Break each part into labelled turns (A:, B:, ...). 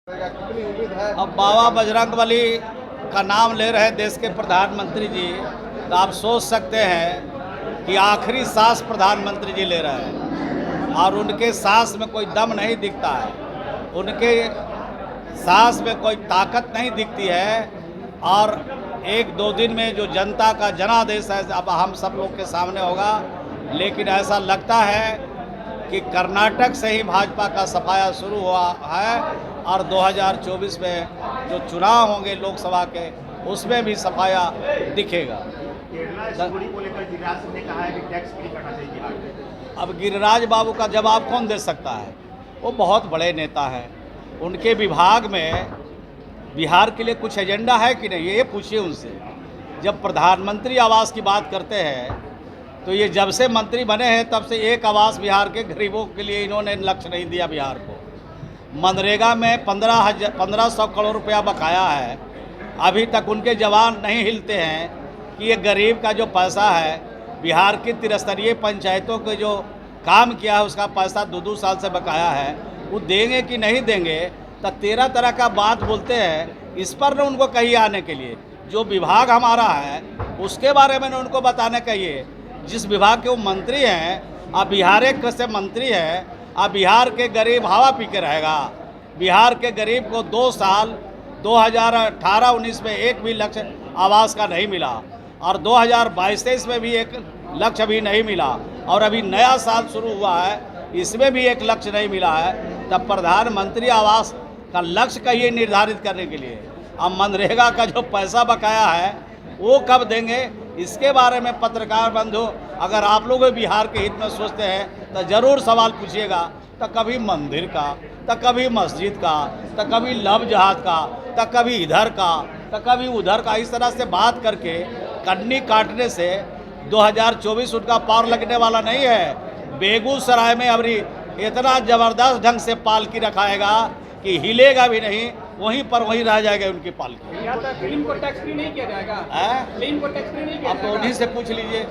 A: कितनी उम्मीद है?
B: अब बाबा बजरंगबली का नाम ले रहे देश के प्रधानमंत्री जी, तो आप सोच सकते हैं कि आखिरी सांस प्रधानमंत्री जी ले रहे हैं और उनके सांस में कोई दम नहीं दिखता है, उनके सांस में कोई ताकत नहीं दिखती है। और एक दो दिन में जो जनता का जनादेश है अब हम सब लोग के सामने होगा, लेकिन ऐसा लगता है कि कर्नाटक से ही भाजपा का सफाया शुरू हुआ है और 2024 में जो चुनाव होंगे लोकसभा के, उसमें भी सफाया दिखेगा।
A: केरला सिक्योरिटी को लेकर गिरिराज सिंह ने कहा है कि टैक्स फ्री करना चाहिए बिहार में।
B: अब गिरिराज बाबू का जवाब कौन दे सकता है? वो बहुत बड़े नेता हैं, उनके विभाग में बिहार के लिए कुछ एजेंडा है कि नहीं, ये पूछिए उनसे। जब प्रधानमंत्री आवास की बात करते हैं तो ये जब से मंत्री बने हैं तब से एक आवास बिहार के गरीबों के लिए इन्होंने लक्ष्य नहीं दिया बिहार को। मनरेगा में 1500 करोड़ रुपया बकाया है, अभी तक उनके जवान नहीं हिलते हैं कि ये गरीब का जो पैसा है, बिहार की त्रिस्तरीय पंचायतों के जो काम किया है उसका पैसा 2-2 साल से बकाया है, वो देंगे कि नहीं देंगे। तो 13 तरह का बात बोलते हैं, इस पर न उनको कहिए आने के लिए। जो विभाग हमारा है उसके बारे में न उनको बताने कहिए। जिस विभाग के वो मंत्री हैं, अब बिहार एक से मंत्री है, अब बिहार के गरीब हवा पी के रहेगा। बिहार के गरीब को 2 साल 2018-19 में एक भी लक्ष्य आवास का नहीं मिला और 2022-23 में भी एक लक्ष्य भी नहीं मिला और अभी नया साल शुरू हुआ है, इसमें भी एक लक्ष्य नहीं मिला है। तब प्रधानमंत्री आवास का लक्ष्य कहिए निर्धारित करने के लिए। अब मनरेगा का जो पैसा बकाया है वो कब देंगे, इसके बारे में पत्रकार बंधु अगर आप लोग बिहार के हित में सोचते हैं तो ज़रूर सवाल पूछिएगा। तो कभी मंदिर का, तो कभी मस्जिद का, तो कभी लव जहाज का, तो कभी इधर का, तो कभी उधर का, इस तरह से बात करके कटनी काटने से 2024 उनका पार लगने वाला नहीं है। बेगूसराय में अभी इतना ज़बरदस्त ढंग से पालकी रखाएगा कि हिलेगा भी नहीं, वहीं पर वहीं रह जाएगा उनकी पालकी।
A: फिल्म को टैक्स फ्री नहीं किया जाएगा? फिल्म को टैक्स फ्री नहीं किया
B: अब तो उन्हीं से पूछ लीजिए।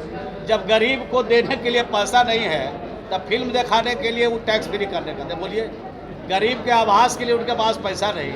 B: जब गरीब को देने के लिए पैसा नहीं है तब फिल्म दिखाने के लिए वो टैक्स फ्री करने का बोलिए। गरीब के आवास के लिए उनके पास पैसा नहीं।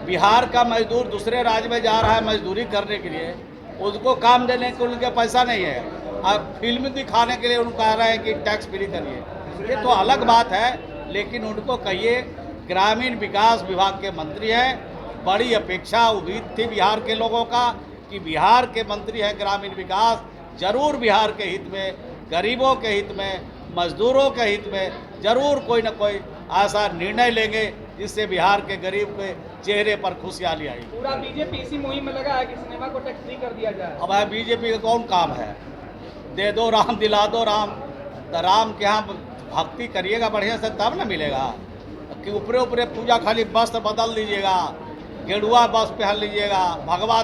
B: बिहार का मजदूर दूसरे राज्य में जा रहा है मजदूरी करने के लिए, उसको काम देने के उनके पैसा नहीं है। अब फिल्म दिखाने के लिए उनको कह रहे हैं कि टैक्स फ्री करिए, ये तो अलग बात है। लेकिन उनको कहिए, ग्रामीण विकास विभाग के मंत्री हैं, बड़ी अपेक्षा उम्मीद थी बिहार के लोगों का कि बिहार के मंत्री हैं ग्रामीण विकास, जरूर बिहार के हित में, गरीबों के हित में, मजदूरों के हित में जरूर कोई न कोई ऐसा निर्णय लेंगे जिससे बिहार के गरीब के चेहरे पर खुशहाली आई।
A: पूरा बीजेपी इसी मुहिम में लगा है कि सिनेमा को टैक्स फ्री कर दिया जाए।
B: अब है बीजेपी का कौन काम है? दे दो राम, दिला दो राम। तो राम के यहाँ भक्ति करिएगा बढ़िया से तब न मिलेगा कि ऊपरे ऊपरे पूजा खाली वस्त्र बदल लीजिएगा, गेरुआ वस्त्र पहन लीजिएगा, भगवा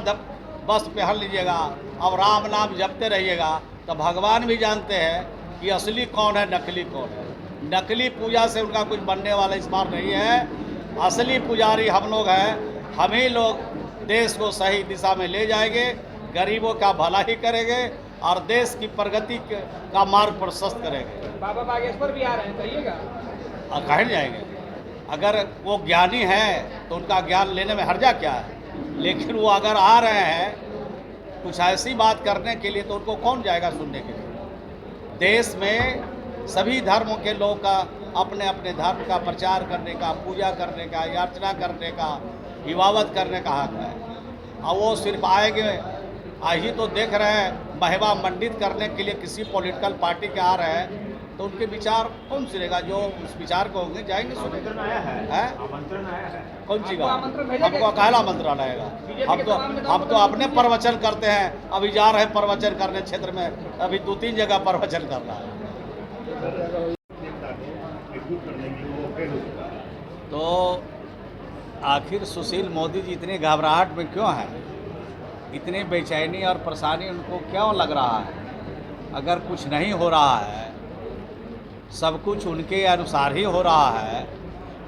B: वस्त्र पहन लीजिएगा, अब राम नाम जपते रहिएगा। तो भगवान भी जानते हैं कि असली कौन है, नकली कौन है। नकली पूजा से उनका कुछ बनने वाला इस बार नहीं है। असली पुजारी हम लोग हैं, हम ही लोग देश को सही दिशा में ले जाएंगे, गरीबों का भला ही करेंगे और देश की प्रगति का मार्ग प्रशस्त करेंगे।
A: बाबा बागेश्वर भी आ रहे हैं, कहिएगा?
B: कहीं जाएंगे? अगर वो ज्ञानी है तो उनका ज्ञान लेने में हर्जा क्या है? लेकिन वो अगर आ रहे हैं कुछ ऐसी बात करने के लिए तो उनको कौन जाएगा सुनने के लिए? देश में सभी धर्मों के लोग का अपने अपने धर्म का प्रचार करने का, पूजा करने का, याचना करने का, इबादत करने का हक है। और वो सिर्फ आएंगे, ही तो देख रहे हैं महिमा मंडित करने के लिए किसी पॉलिटिकल पार्टी के आ रहे हैं, तो उनके विचार कौन सुनेगा? जो उस विचार को होंगे जाएंगे सुने।
A: आमंत्रण आया है? आमंत्रण आया है?
B: कौन सी बात?
A: आमंत्रण
B: हमको काला आमंत्रण आएगा? हम तो अपने प्रवचन करते हैं, अभी जा रहे हैं प्रवचन करने क्षेत्र में, अभी 2-3 जगह प्रवचन कर रहा है। तो आखिर सुशील मोदी जी इतनी घबराहट में क्यों हैं? इतनी बेचैनी और परेशानी उनको क्यों लग रहा है? अगर कुछ नहीं हो रहा है, सब कुछ उनके अनुसार ही हो रहा है,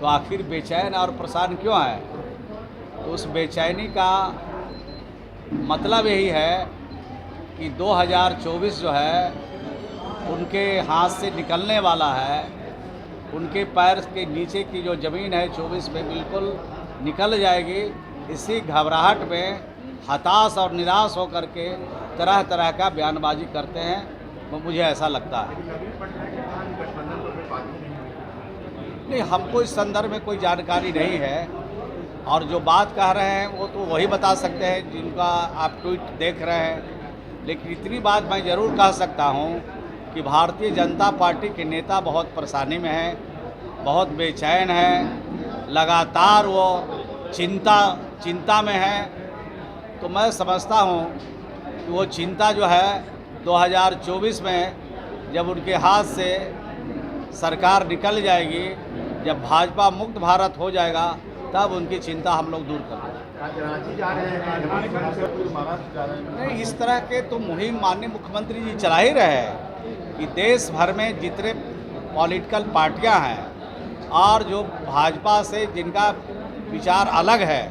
B: तो आखिर बेचैन और परेशान क्यों है? तो उस बेचैनी का मतलब यही है कि 2024 जो है उनके हाथ से निकलने वाला है। उनके पैर के नीचे की जो ज़मीन है 24 में बिल्कुल निकल जाएगी, इसी घबराहट में हताश और निराश होकर के तरह तरह का बयानबाजी करते हैं, वो मुझे ऐसा लगता है।
A: नवीन पटनायक ने कहा कि गठबंधन पर कोई बात ही नहीं हुई।
B: नहीं, हमको इस संदर्भ में कोई जानकारी नहीं है, और जो बात कह रहे हैं वो तो वही बता सकते हैं जिनका आप ट्वीट देख रहे हैं। लेकिन इतनी बात मैं ज़रूर कह सकता हूँ कि भारतीय जनता पार्टी के नेता बहुत परेशानी में हैं, बहुत बेचैन हैं, लगातार वो चिंता में हैं। तो मैं समझता हूँ कि वो चिंता जो है 2024 में जब उनके हाथ से सरकार निकल जाएगी, जब भाजपा मुक्त भारत हो जाएगा, तब उनकी चिंता हम लोग दूर करेंगे।
A: आज रांची जा रहे हैं, महाराष्ट्र जा रहे हैं।
B: नहीं, इस तरह के तो मुहिम माननीय मुख्यमंत्री जी चला ही रहे हैं कि देश भर में जितने पॉलिटिकल पार्टियां हैं और जो भाजपा से जिनका विचार अलग है,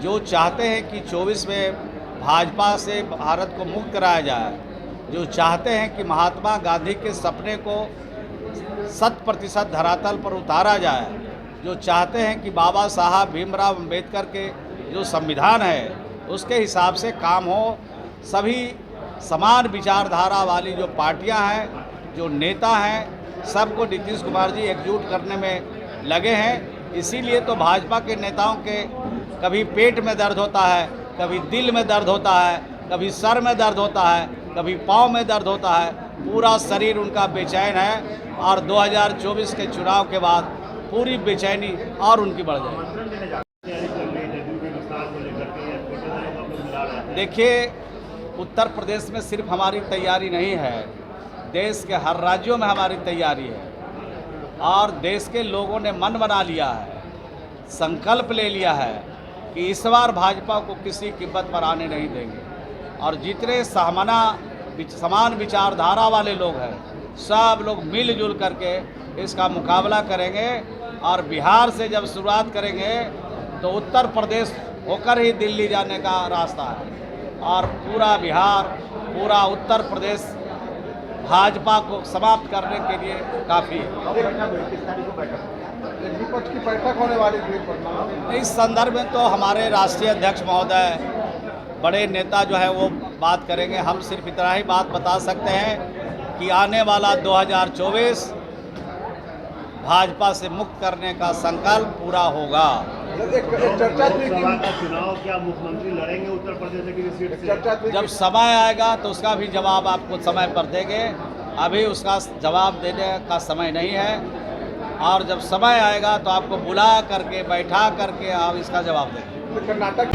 B: जो चाहते हैं कि 24 में भाजपा से भारत को मुक्त कराया जाए, जो चाहते हैं कि महात्मा गांधी के सपने को 100% धरातल पर उतारा जाए, जो चाहते हैं कि बाबा साहब भीमराव अंबेडकर के जो संविधान है उसके हिसाब से काम हो, सभी समान विचारधारा वाली जो पार्टियां हैं, जो नेता हैं, सबको नीतीश कुमार जी एकजुट करने में लगे हैं। इसीलिए तो भाजपा के नेताओं के कभी पेट में दर्द होता है, कभी दिल में दर्द होता है, कभी सर में दर्द होता है, कभी पाँव में दर्द होता है, पूरा शरीर उनका बेचैन है। और 2024 के चुनाव के बाद पूरी बेचैनी और उनकी बढ़ जाएगी। देखिए, उत्तर प्रदेश में सिर्फ हमारी तैयारी नहीं है, देश के हर राज्यों में हमारी तैयारी है, और देश के लोगों ने मन बना लिया है, संकल्प ले लिया है कि इस बार भाजपा को किसी कीमत पर आने नहीं देंगे। और जितने समान विचारधारा वाले लोग हैं, सब लोग मिलजुल करके इसका मुकाबला करेंगे। और बिहार से जब शुरुआत करेंगे तो उत्तर प्रदेश होकर ही दिल्ली जाने का रास्ता है, और पूरा बिहार, पूरा उत्तर प्रदेश भाजपा को समाप्त करने के लिए काफ़ी है।
A: विपक्ष की बैठक होने वाली थी।
B: इस संदर्भ में तो हमारे राष्ट्रीय अध्यक्ष महोदय, बड़े नेता जो है वो बात करेंगे। हम सिर्फ इतना ही बात बता सकते हैं कि आने वाला 2024 भाजपा से मुक्त करने का संकल्प पूरा होगा।
A: एक चर्चा थी कि
C: चुनाव क्या मुख्यमंत्री लड़ेंगे उत्तर प्रदेश की सीट से?
A: चर्चा थी
B: जब समय आएगा तो उसका भी जवाब आपको समय पर देंगे। अभी उसका जवाब देने का समय नहीं है, और जब समय आएगा तो आपको बुला करके, बैठा करके आप इसका जवाब देंगे।
A: कर्नाटक